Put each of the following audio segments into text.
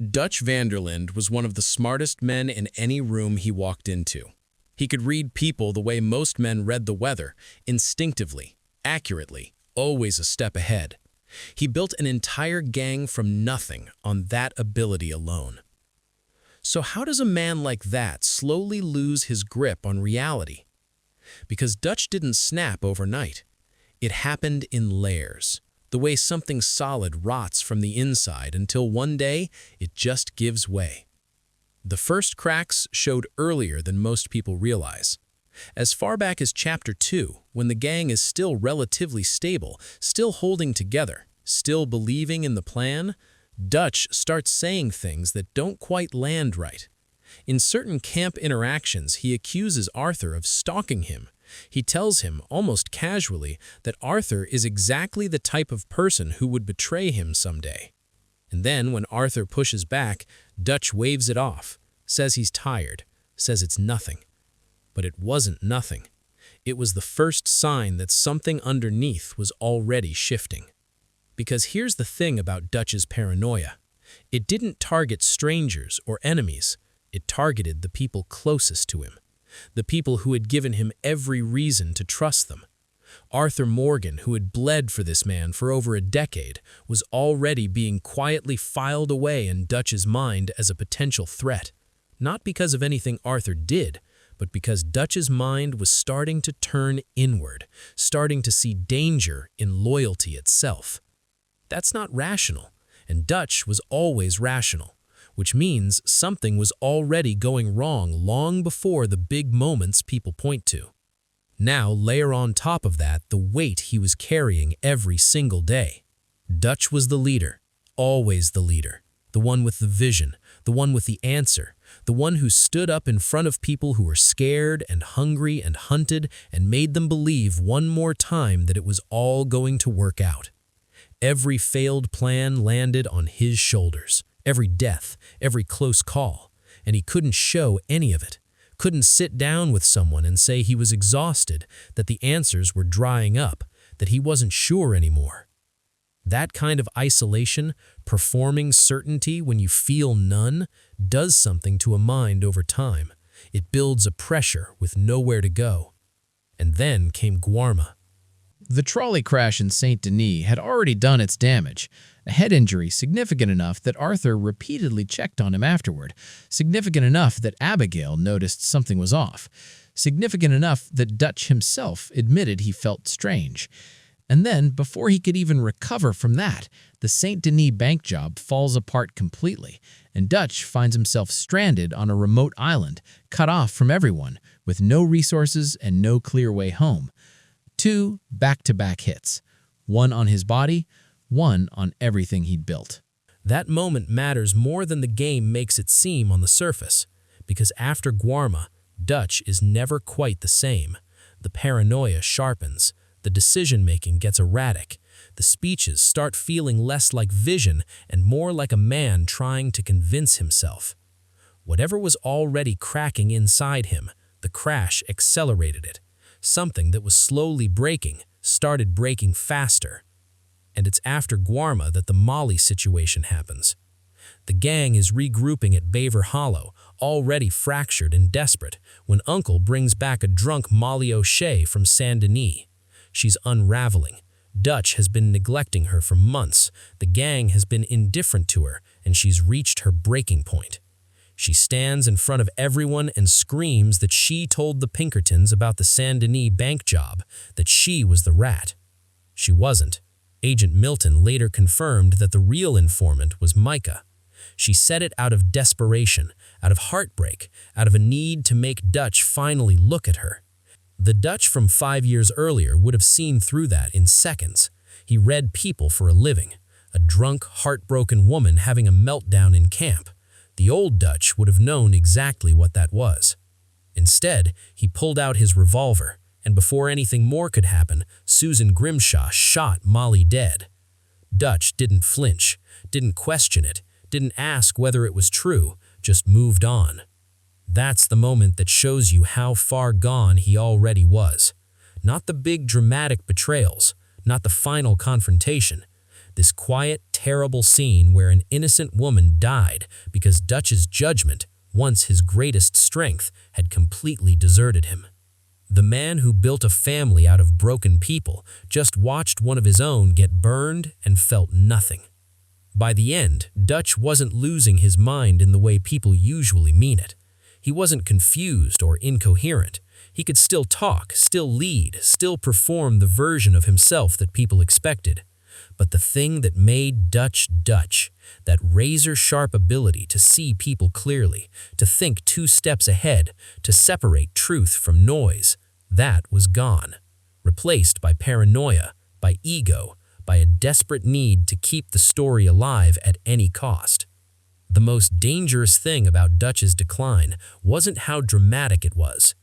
Dutch van der Linde was one of the smartest men in any room he walked into. He could read people the way most men read the weather, instinctively, accurately, always a step ahead. He built an entire gang from nothing on that ability alone. So how does a man like that slowly lose his grip on reality? Because Dutch didn't snap overnight. It happened in layers, the way something solid rots from the inside until one day it just gives way. The first cracks showed earlier than most people realize. As far back as Chapter 2, when the gang is still relatively stable, still holding together, still believing in the plan, Dutch starts saying things that don't quite land right. In certain camp interactions, he accuses Arthur of stalking him. He tells him, almost casually, that Arthur is exactly the type of person who would betray him someday. And then, when Arthur pushes back, Dutch waves it off, says he's tired, says it's nothing. But it wasn't nothing. It was the first sign that something underneath was already shifting. Because here's the thing about Dutch's paranoia. It didn't target strangers or enemies. It targeted the people closest to him. The people who had given him every reason to trust them. Arthur Morgan, who had bled for this man for over a decade, was already being quietly filed away in Dutch's mind as a potential threat. Not because of anything Arthur did, but because Dutch's mind was starting to turn inward, starting to see danger in loyalty itself. That's not rational, and Dutch was always rational, which means something was already going wrong long before the big moments people point to. Now layer on top of that the weight he was carrying every single day. Dutch was the leader, always the leader, the one with the vision, the one with the answer, the one who stood up in front of people who were scared and hungry and hunted and made them believe one more time that it was all going to work out. Every failed plan landed on his shoulders, every death, every close call, and he couldn't show any of it. Couldn't sit down with someone and say he was exhausted, that the answers were drying up, that he wasn't sure anymore. That kind of isolation, performing certainty when you feel none, does something to a mind over time. It builds a pressure with nowhere to go. And then came Guarma. The trolley crash in Saint Denis had already done its damage, a head injury significant enough that Arthur repeatedly checked on him afterward, significant enough that Abigail noticed something was off, significant enough that Dutch himself admitted he felt strange. And then, before he could even recover from that, the Saint Denis bank job falls apart completely, and Dutch finds himself stranded on a remote island, cut off from everyone, with no resources and no clear way home. 2 back-to-back hits, one on his body, one on everything he'd built. That moment matters more than the game makes it seem on the surface, because after Guarma, Dutch is never quite the same. The paranoia sharpens, the decision-making gets erratic, the speeches start feeling less like vision and more like a man trying to convince himself. Whatever was already cracking inside him, the crash accelerated it. Something that was slowly breaking started breaking faster. And it's after Guarma that the Molly situation happens. The gang is regrouping at Beaver Hollow, already fractured and desperate, when Uncle brings back a drunk Molly O'Shea from Saint Denis. She's unraveling. Dutch has been neglecting her for months. The gang has been indifferent to her, and she's reached her breaking point. She stands in front of everyone and screams that she told the Pinkertons about the Saint Denis bank job, that she was the rat. She wasn't. Agent Milton later confirmed that the real informant was Micah. She said it out of desperation, out of heartbreak, out of a need to make Dutch finally look at her. The Dutch from 5 years earlier would have seen through that in seconds. He read people for a living. A drunk, heartbroken woman having a meltdown in camp. The old Dutch would have known exactly what that was. Instead, he pulled out his revolver, and before anything more could happen, Susan Grimshaw shot Molly dead. Dutch didn't flinch, didn't question it, didn't ask whether it was true, just moved on. That's the moment that shows you how far gone he already was. Not the big dramatic betrayals, not the final confrontation. this quiet, terrible scene where an innocent woman died because Dutch's judgment, once his greatest strength, had completely deserted him. The man who built a family out of broken people just watched one of his own get burned and felt nothing. By the end, Dutch wasn't losing his mind in the way people usually mean it. He wasn't confused or incoherent. He could still talk, still lead, still perform the version of himself that people expected. But the thing that made Dutch Dutch, that razor-sharp ability to see people clearly, to think 2 steps ahead, to separate truth from noise, that was gone, replaced by paranoia, by ego, by a desperate need to keep the story alive at any cost. The most dangerous thing about Dutch's decline wasn't how dramatic it was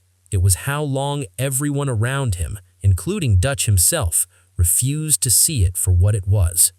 how long everyone around him, including Dutch himself, refused to see it for what it was.